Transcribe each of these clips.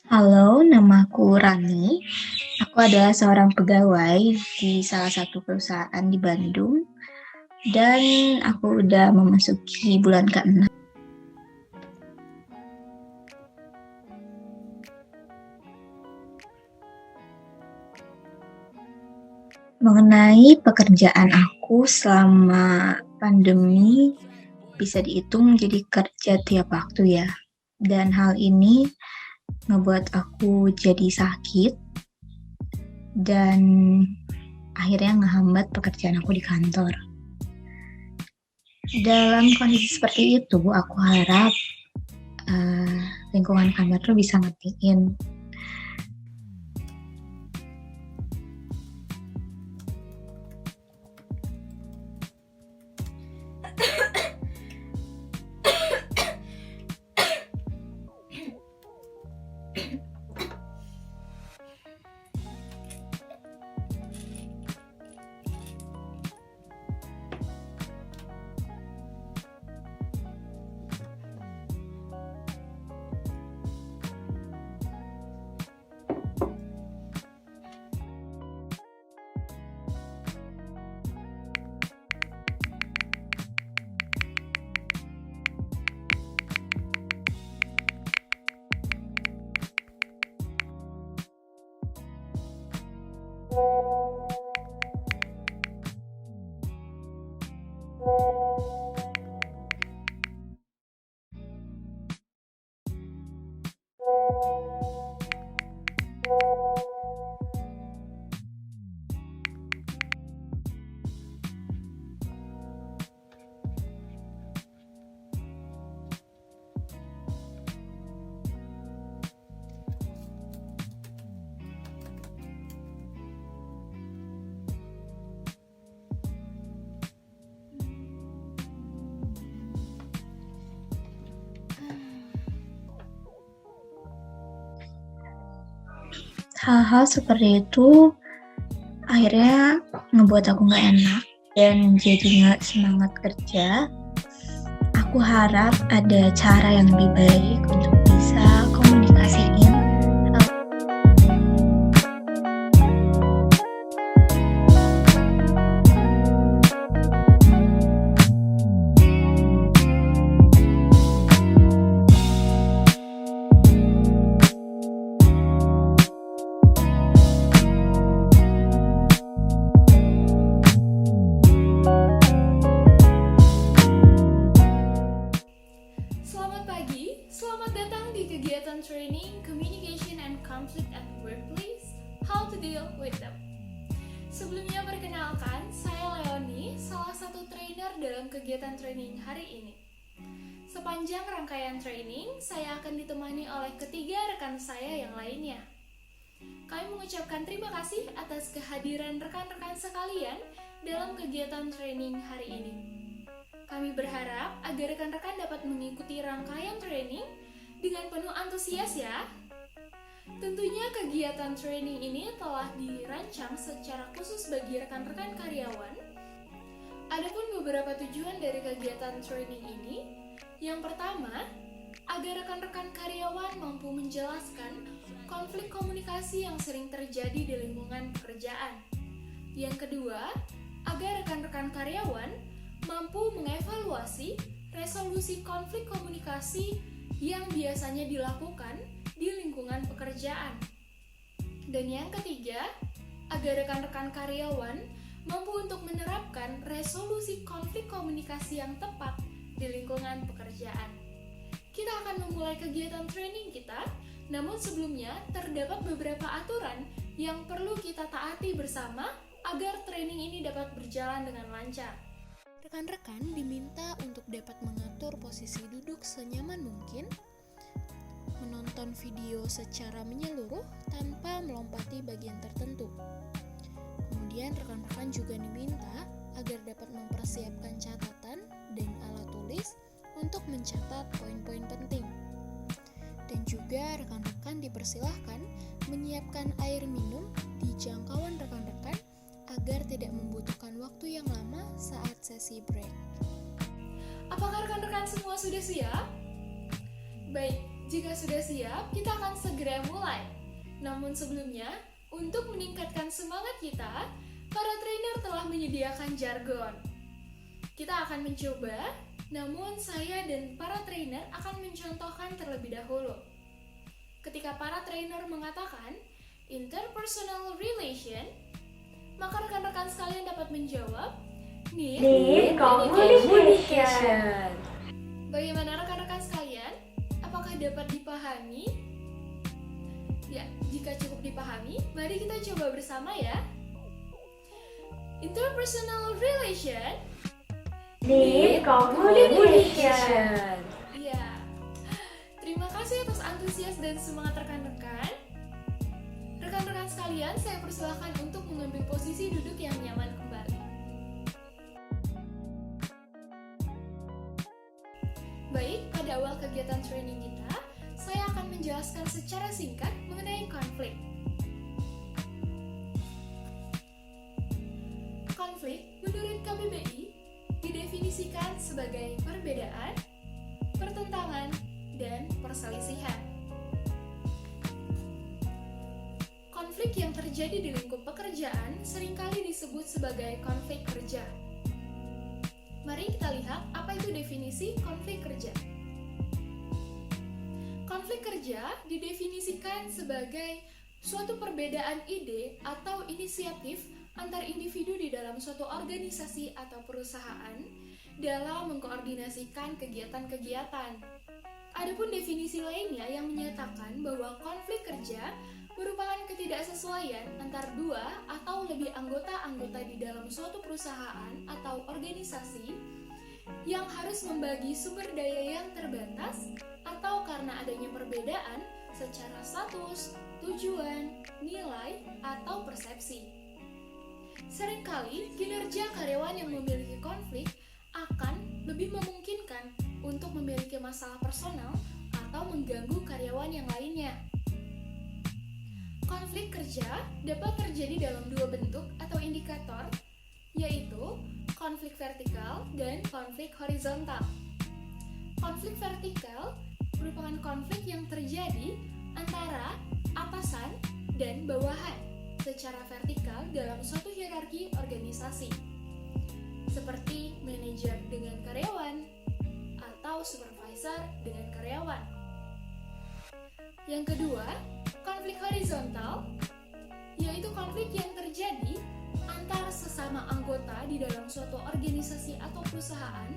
Halo, namaku Rani. Aku adalah seorang pegawai di salah satu perusahaan di Bandung dan aku udah memasuki bulan ke-6. Mengenai pekerjaan aku selama pandemi bisa dihitung jadi kerja tiap waktu ya. Dan hal ini ngebuat aku jadi sakit dan akhirnya ngehambat pekerjaan aku di kantor. Dalam kondisi seperti itu, aku harap lingkungan kantor tuh bisa ngertiin hal-hal seperti itu akhirnya ngebuat aku nggak enak dan jadi nggak semangat kerja. Aku harap ada cara yang lebih baik untuk bisa komunikasiin Selamat pagi, selamat datang di kegiatan training Communication and Conflict at Workplace, How to Deal with Them. Sebelumnya perkenalkan, saya Leoni, salah satu trainer dalam kegiatan training hari ini. Sepanjang rangkaian training, saya akan ditemani oleh ketiga rekan saya yang lainnya. Kami mengucapkan terima kasih atas kehadiran rekan-rekan sekalian dalam kegiatan training hari ini. Kami berharap agar rekan-rekan dapat mengikuti rangkaian training dengan penuh antusias ya. Tentunya kegiatan training ini telah dirancang secara khusus bagi rekan-rekan karyawan. Adapun beberapa tujuan dari kegiatan training ini, yang pertama, agar rekan-rekan karyawan mampu menjelaskan konflik komunikasi yang sering terjadi di lingkungan pekerjaan. Yang kedua, agar rekan-rekan karyawan mampu mengevaluasi resolusi konflik komunikasi yang biasanya dilakukan di lingkungan pekerjaan. Dan yang ketiga, agar rekan-rekan karyawan mampu untuk menerapkan resolusi konflik komunikasi yang tepat di lingkungan pekerjaan. Kita akan memulai kegiatan training kita, namun sebelumnya terdapat beberapa aturan yang perlu kita taati bersama agar training ini dapat berjalan dengan lancar. Rekan-rekan diminta untuk dapat mengatur posisi duduk senyaman mungkin, menonton video secara menyeluruh tanpa melompati bagian tertentu. Kemudian rekan-rekan juga diminta agar dapat mempersiapkan catatan dan alat tulis untuk mencatat poin-poin penting. Dan juga rekan-rekan dipersilahkan menyiapkan air minum di jangkauan rekan-rekan agar tidak membutuhkan waktu yang lama saat sesi break. Apakah rekan-rekan semua sudah siap? Baik, Jika sudah siap, kita akan segera mulai. Namun sebelumnya, untuk meningkatkan semangat kita, para trainer telah menyediakan jargon. Kita akan mencoba, namun saya dan para trainer akan mencontohkan terlebih dahulu. Ketika para trainer mengatakan interpersonal relation, maka rekan-rekan sekalian dapat menjawab need communication. Bagaimana rekan-rekan sekalian? Apakah dapat dipahami? Ya, jika cukup dipahami, mari kita coba bersama ya. Interpersonal relation need communication. Ya, terima kasih atas antusias dan semangat rekan-rekan. Rekan-rekan sekalian, saya persilahkan untuk mengambil posisi duduk yang nyaman kembali. Baik, pada awal kegiatan training kita, saya akan menjelaskan secara singkat mengenai konflik. Konflik, menurut KBBI, didefinisikan sebagai perbedaan, pertentangan, dan perselisihan. Konflik yang terjadi di lingkup pekerjaan seringkali disebut sebagai konflik kerja. Mari kita lihat apa itu definisi konflik kerja. Konflik kerja didefinisikan sebagai suatu perbedaan ide atau inisiatif antar individu di dalam suatu organisasi atau perusahaan dalam mengkoordinasikan kegiatan-kegiatan. Adapun definisi lainnya yang menyatakan bahwa konflik kerja merupakan ketidaksesuaian antar dua atau lebih anggota-anggota di dalam suatu perusahaan atau organisasi yang harus membagi sumber daya yang terbatas atau karena adanya perbedaan secara status, tujuan, nilai, atau persepsi. Seringkali kinerja karyawan yang memiliki konflik akan lebih memungkinkan untuk memiliki masalah personal atau mengganggu karyawan yang lainnya. Konflik kerja dapat terjadi dalam dua bentuk atau indikator, yaitu konflik vertikal dan konflik horizontal. Konflik vertikal merupakan konflik yang terjadi antara atasan dan bawahan secara vertikal dalam suatu hierarki organisasi, seperti manajer dengan karyawan atau supervisor dengan karyawan. Yang kedua, konflik horizontal, yaitu konflik yang terjadi antar sesama anggota di dalam suatu organisasi atau perusahaan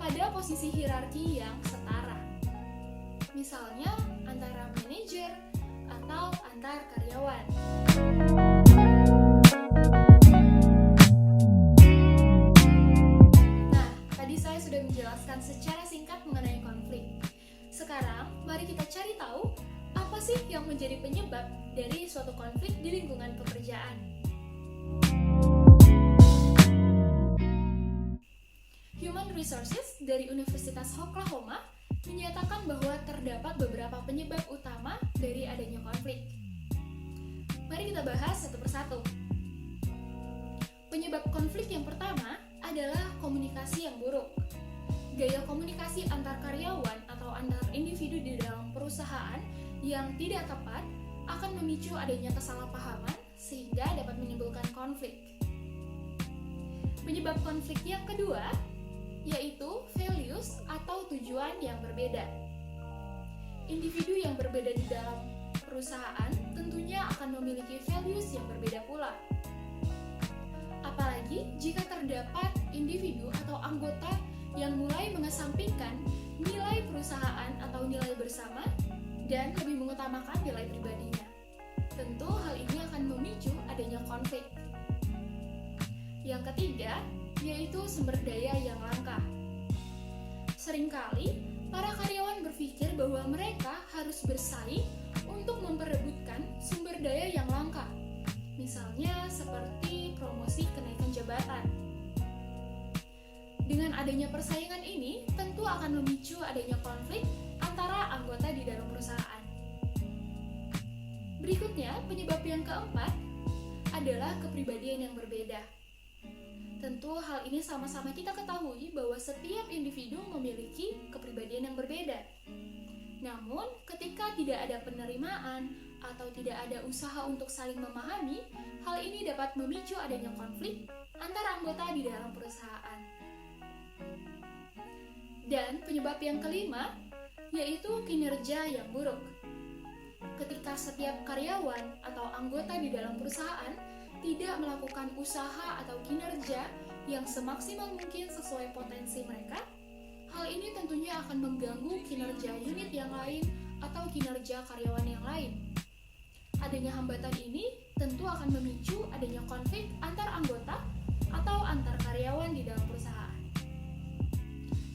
pada posisi hierarki yang setara. Misalnya antara manajer atau antar karyawan. Nah, tadi saya sudah menjelaskan secara singkat mengenai konflik. Sekarang, mari kita cari tahu apa sih yang menjadi penyebab dari suatu konflik di lingkungan pekerjaan. Human Resources dari Universitas Oklahoma menyatakan bahwa terdapat beberapa penyebab utama dari adanya konflik. Mari kita bahas satu persatu. Penyebab konflik yang pertama adalah komunikasi yang buruk. Gaya komunikasi antar karyawan atau antar individu di dalam perusahaan yang tidak tepat akan memicu adanya kesalahpahaman sehingga dapat menimbulkan konflik. Penyebab konflik yang kedua yaitu values atau tujuan yang berbeda. Individu yang berbeda di dalam perusahaan tentunya akan memiliki values yang berbeda pula. Apalagi jika terdapat individu atau anggota yang mulai mengesampingkan nilai perusahaan atau nilai bersama dan lebih mengutamakan nilai pribadinya. Tentu hal ini akan memicu adanya konflik. Yang ketiga, yaitu sumber daya yang langka. Seringkali, para karyawan berpikir bahwa mereka harus bersaing untuk memperebutkan sumber daya yang langka. Misalnya seperti promosi kenaikan jabatan. Dengan adanya persaingan ini, tentu akan memicu adanya konflik antara anggota di dalam perusahaan. Berikutnya, penyebab yang keempat adalah kepribadian yang berbeda. Tentu hal ini sama-sama kita ketahui bahwa setiap individu memiliki kepribadian yang berbeda. Namun, ketika tidak ada penerimaan atau tidak ada usaha untuk saling memahami, hal ini dapat memicu adanya konflik antara anggota di dalam perusahaan. Dan penyebab yang kelima, yaitu kinerja yang buruk. Ketika setiap karyawan atau anggota di dalam perusahaan tidak melakukan usaha atau kinerja yang semaksimal mungkin sesuai potensi mereka, hal ini tentunya akan mengganggu kinerja unit yang lain atau kinerja karyawan yang lain. Adanya hambatan ini tentu akan memicu adanya konflik antar anggota atau antar karyawan di dalam perusahaan.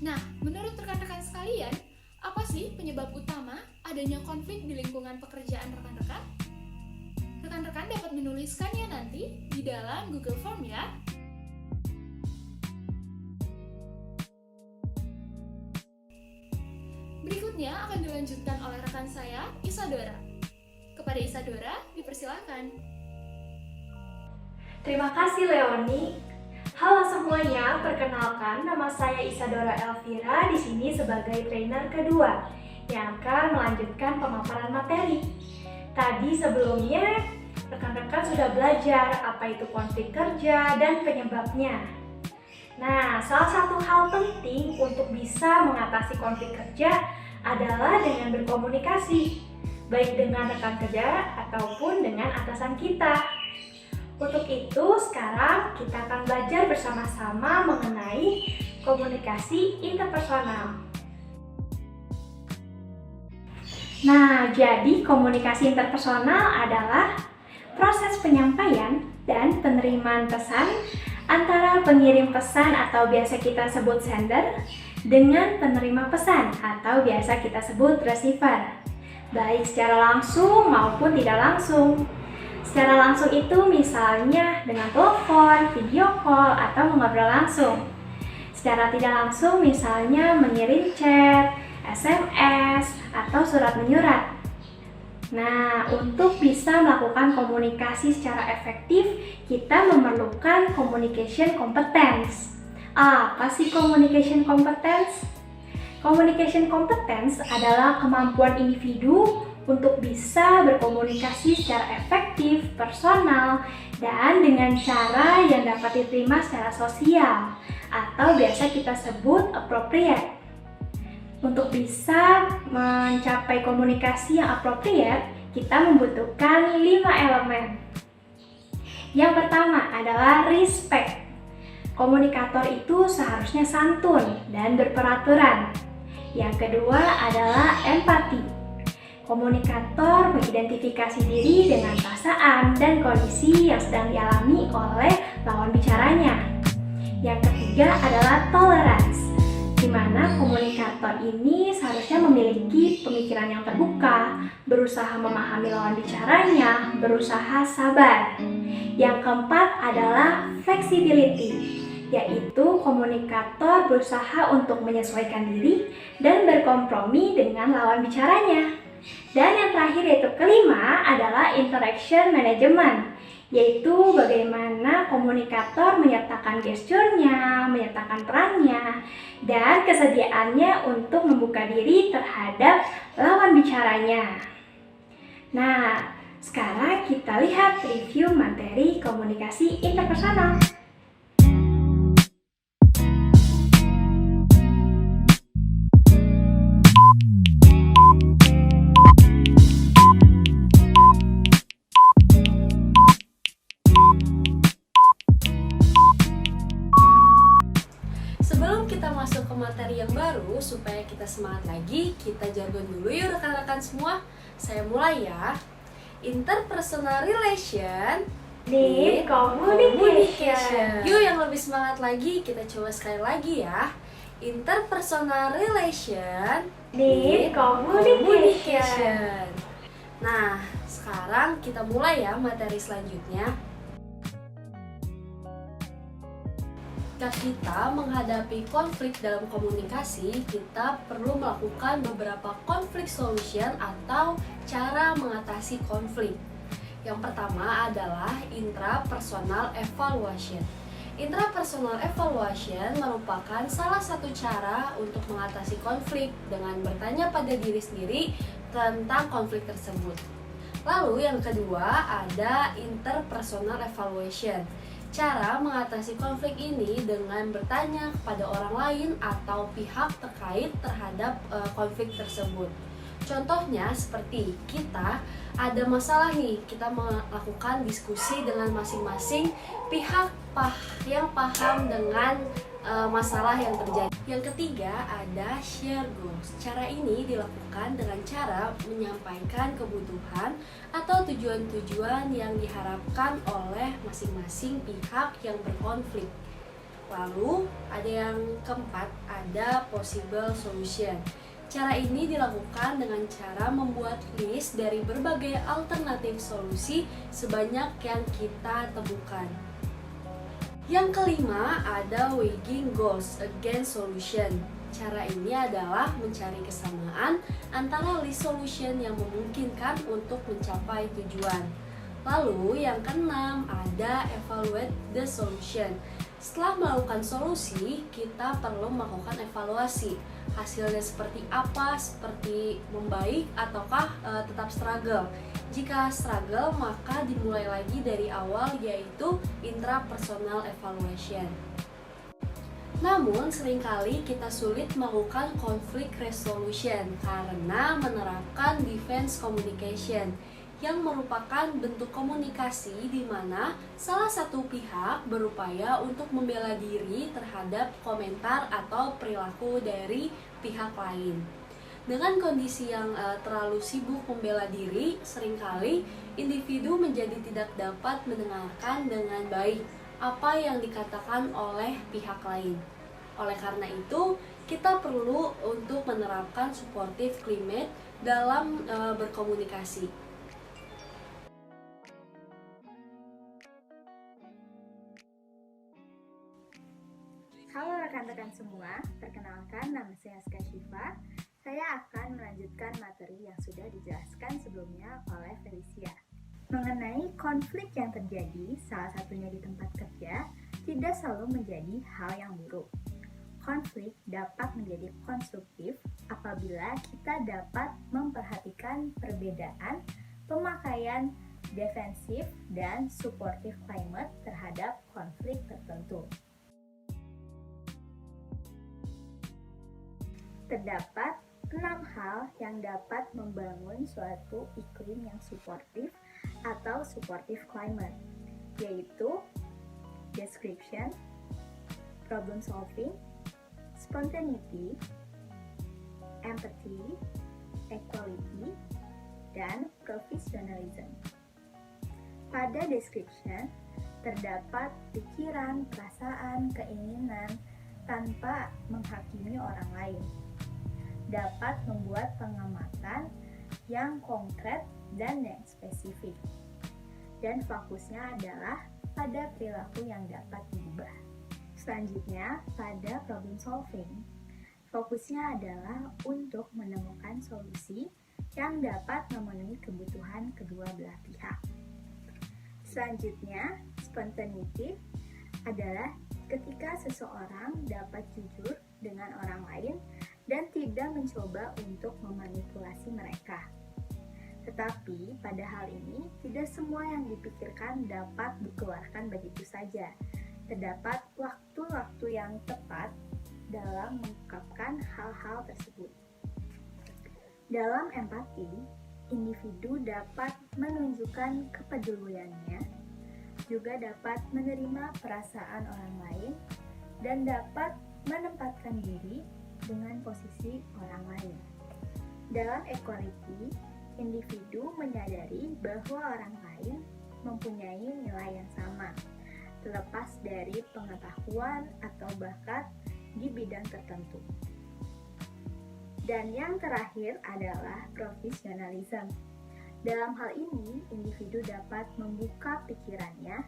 Nah, menurut rekan-rekan sekalian, apa sih penyebab utama adanya konflik di lingkungan pekerjaan rekan-rekan? Rekan-rekan dapat menuliskannya nanti di dalam Google Form ya. Berikutnya akan dilanjutkan oleh rekan saya, Isadora. Kepada Isadora, dipersilakan. Terima kasih Leoni. Halo semuanya, perkenalkan nama saya Isadora Elvira di sini sebagai trainer kedua yang akan melanjutkan pemaparan materi. Tadi sebelumnya rekan-rekan sudah belajar apa itu konflik kerja dan penyebabnya. Nah, salah satu hal penting untuk bisa mengatasi konflik kerja adalah dengan berkomunikasi, baik dengan rekan kerja ataupun dengan atasan kita. Untuk itu, sekarang kita akan belajar bersama-sama mengenai komunikasi interpersonal. Nah, jadi komunikasi interpersonal adalah proses penyampaian dan penerimaan pesan antara pengirim pesan atau biasa kita sebut sender dengan penerima pesan atau biasa kita sebut receiver, baik secara langsung maupun tidak langsung. Secara langsung itu misalnya dengan telepon, video call, atau mengobrol langsung. Secara tidak langsung misalnya mengirim chat, SMS, atau surat menyurat. Nah, untuk bisa melakukan komunikasi secara efektif, kita memerlukan communication competence. Apa sih communication competence? Communication competence adalah kemampuan individu untuk bisa berkomunikasi secara efektif, personal, dan dengan cara yang dapat diterima secara sosial, atau biasa kita sebut appropriate. Untuk bisa mencapai komunikasi yang appropriate, kita membutuhkan 5 elemen. Yang pertama adalah respect. Komunikator itu seharusnya santun dan berperaturan. Yang kedua adalah empati. Komunikator mengidentifikasi diri dengan perasaan dan kondisi yang sedang dialami oleh lawan bicaranya. Yang ketiga adalah tolerance, di mana komunikator ini seharusnya memiliki pemikiran yang terbuka, berusaha memahami lawan bicaranya, berusaha sabar. Yang keempat adalah flexibility, yaitu komunikator berusaha untuk menyesuaikan diri dan berkompromi dengan lawan bicaranya. Dan yang terakhir yaitu kelima adalah interaction management, yaitu bagaimana komunikator menyertakan gesturnya, menyertakan perannya, dan kesediaannya untuk membuka diri terhadap lawan bicaranya. Nah, sekarang kita lihat review materi komunikasi interpersonal. Masuk ke materi yang baru, supaya kita semangat lagi, kita jargon dulu yuk rekan-rekan semua. Saya mulai ya. Interpersonal relation Need communication. Yuk yang lebih semangat lagi, kita coba sekali lagi ya. Interpersonal relation Need communication. Nah, sekarang kita mulai ya materi selanjutnya. Ketika kita menghadapi konflik dalam komunikasi, kita perlu melakukan beberapa conflict solution atau cara mengatasi konflik. Yang pertama adalah intrapersonal evaluation, Intrapersonal evaluation merupakan salah satu cara untuk mengatasi konflik dengan bertanya pada diri sendiri tentang konflik tersebut. Lalu yang kedua ada interpersonal evaluation. Cara mengatasi konflik ini dengan bertanya kepada orang lain atau pihak terkait terhadap konflik tersebut. Contohnya seperti kita ada masalah nih, kita melakukan diskusi dengan masing-masing pihak yang paham dengan masalah yang terjadi. Yang ketiga ada share goals. Cara ini dilakukan dengan cara menyampaikan kebutuhan atau tujuan-tujuan yang diharapkan oleh masing-masing pihak yang berkonflik. Lalu ada yang keempat, ada possible solution. Cara ini dilakukan dengan cara membuat list dari berbagai alternatif solusi sebanyak yang kita temukan. Yang kelima ada weighing goals against solution. Cara ini adalah mencari kesamaan antara list solution yang memungkinkan untuk mencapai tujuan. Lalu yang keenam ada evaluate the solution. Setelah melakukan solusi, kita perlu melakukan evaluasi. Hasilnya seperti apa, seperti membaik ataukah tetap struggle. Jika struggle, maka dimulai lagi dari awal, yaitu intrapersonal evaluation. Namun, seringkali kita sulit melakukan conflict resolution karena menerapkan defense communication, yang merupakan bentuk komunikasi di mana salah satu pihak berupaya untuk membela diri terhadap komentar atau perilaku dari pihak lain. Dengan kondisi yang terlalu sibuk membela diri, seringkali individu menjadi tidak dapat mendengarkan dengan baik apa yang dikatakan oleh pihak lain. Oleh karena itu, kita perlu untuk menerapkan supportive climate dalam berkomunikasi. Halo rekan-rekan semua, perkenalkan nama saya Aska Syifa. Saya akan melanjutkan materi yang sudah dijelaskan sebelumnya oleh Felicia. Mengenai konflik yang terjadi, salah satunya di tempat kerja, tidak selalu menjadi hal yang buruk. Konflik dapat menjadi konstruktif apabila kita dapat memperhatikan perbedaan pemakaian defensif dan supportive climate terhadap konflik tertentu. Terdapat 6 hal yang dapat membangun suatu iklim yang suportif atau supportive climate, yaitu description, problem solving, spontaneity, empathy, equality, dan professionalism. Pada description, terdapat pikiran, perasaan, keinginan tanpa menghakimi orang lain. Dapat membuat pengamatan yang konkret dan yang spesifik. Dan fokusnya adalah pada perilaku yang dapat diubah. Selanjutnya, pada problem solving, fokusnya adalah untuk menemukan solusi yang dapat memenuhi kebutuhan kedua belah pihak. Selanjutnya, spontaneity adalah ketika seseorang dapat jujur dengan orang lain dan tidak mencoba untuk memanipulasi mereka. Tetapi pada hal ini, tidak semua yang dipikirkan dapat dikeluarkan begitu saja. Terdapat waktu-waktu yang tepat dalam mengungkapkan hal-hal tersebut. Dalam empati, individu dapat menunjukkan kepeduliannya, juga dapat menerima perasaan orang lain, dan dapat menempatkan diri dengan posisi orang lain. Dalam equality, individu menyadari bahwa orang lain mempunyai nilai yang sama, terlepas dari pengetahuan atau bakat di bidang tertentu. Dan yang terakhir adalah professionalism. Dalam hal ini, individu dapat membuka pikirannya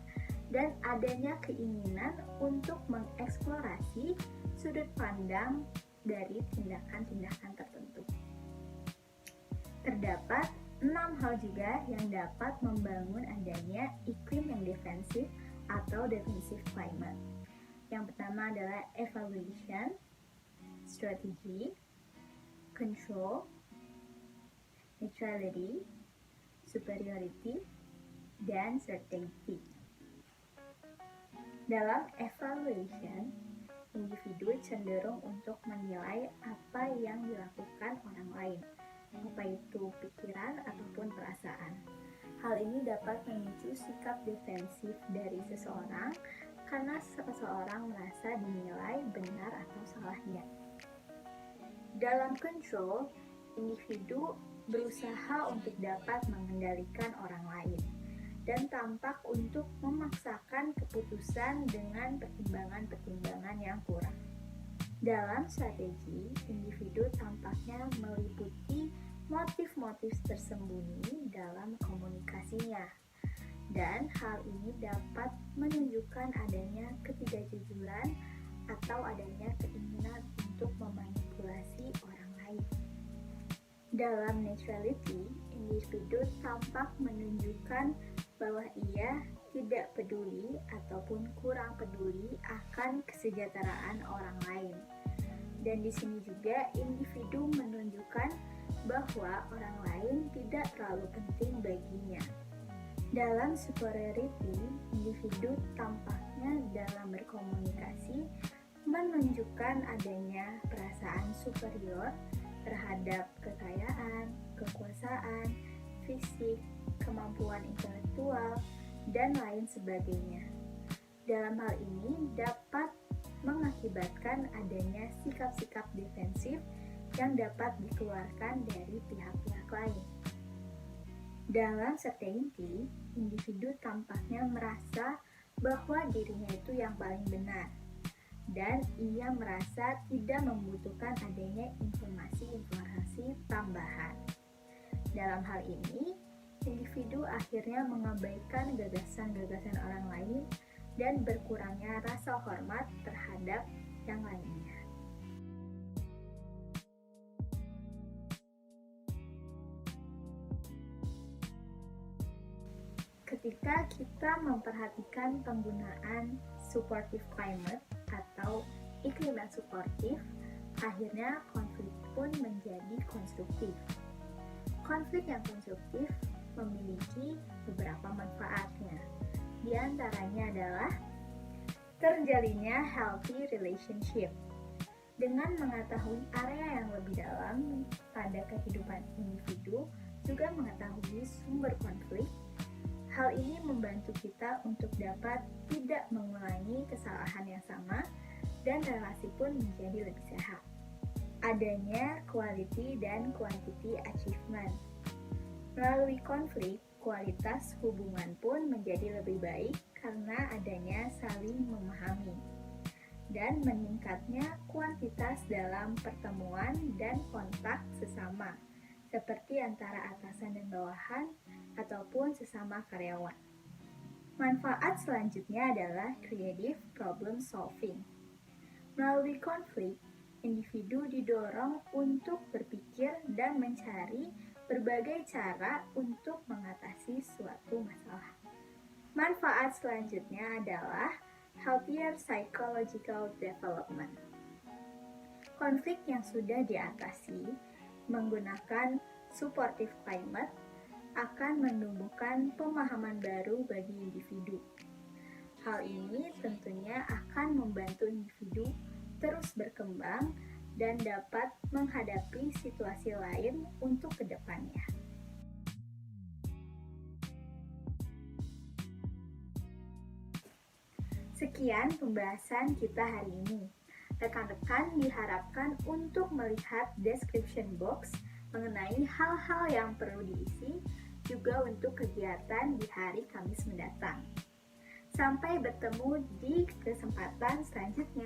dan adanya keinginan untuk mengeksplorasi sudut pandang dari tindakan-tindakan tertentu. Terdapat 6 hal juga yang dapat membangun adanya iklim yang defensif atau defensive climate. Yang pertama adalah evaluation, strategy, control, neutrality, superiority, dan certainty. Dalam evaluation, individu cenderung untuk menilai apa yang dilakukan orang lain, apa itu pikiran ataupun perasaan. Hal ini dapat memicu sikap defensif dari seseorang karena seseorang merasa dinilai benar atau salahnya. Dalam control, individu berusaha untuk dapat mengendalikan orang lain dan tampak untuk memaksakan keputusan dengan pertimbangan-pertimbangan yang kurang. Dalam strategi, individu tampaknya meliputi motif-motif tersembunyi dalam komunikasinya, dan hal ini dapat menunjukkan adanya ketidakjujuran atau adanya keinginan untuk memanipulasi orang lain. Dalam neutrality, individu tampak menunjukkan bahwa ia tidak peduli ataupun kurang peduli akan kesejahteraan orang lain. Dan di sini juga individu menunjukkan bahwa orang lain tidak terlalu penting baginya. Dalam superiority, individu tampaknya dalam berkomunikasi menunjukkan adanya perasaan superior terhadap kekayaan, kekuasaan, fisik, kemampuan intelektual, dan lain sebagainya. Dalam hal ini dapat mengakibatkan adanya sikap-sikap defensif yang dapat dikeluarkan dari pihak-pihak lain. Dalam certainty, individu tampaknya merasa bahwa dirinya itu yang paling benar, dan ia merasa tidak membutuhkan adanya informasi-informasi tambahan. Dalam hal ini, individu akhirnya mengabaikan gagasan-gagasan orang lain dan berkurangnya rasa hormat terhadap yang lainnya. Ketika kita memperhatikan penggunaan supportive climate atau iklim yang suportif, akhirnya konflik pun menjadi konstruktif. Konflik yang konstruktif memiliki beberapa manfaatnya. Di antaranya adalah terjalinnya healthy relationship. Dengan mengetahui area yang lebih dalam pada kehidupan individu, juga mengetahui sumber konflik, hal ini membantu kita untuk dapat tidak mengulangi kesalahan yang sama dan relasi pun menjadi lebih sehat. Adanya quality dan quantity achievement. Melalui konflik, kualitas hubungan pun menjadi lebih baik karena adanya saling memahami dan meningkatnya kuantitas dalam pertemuan dan kontak sesama, seperti antara atasan dan bawahan ataupun sesama karyawan. Manfaat selanjutnya adalah creative problem solving. Melalui konflik, individu didorong untuk berpikir dan mencari berbagai cara untuk mengatasi suatu masalah. Manfaat selanjutnya adalah healthier psychological development. Konflik yang sudah diatasi menggunakan supportive climate akan menumbuhkan pemahaman baru bagi individu. Hal ini tentunya akan membantu individu terus berkembang dan dapat menghadapi situasi lain untuk kedepannya. Sekian pembahasan kita hari ini. Rekan-rekan diharapkan untuk melihat description box mengenai hal-hal yang perlu diisi juga untuk kegiatan di hari Kamis mendatang. Sampai bertemu di kesempatan selanjutnya.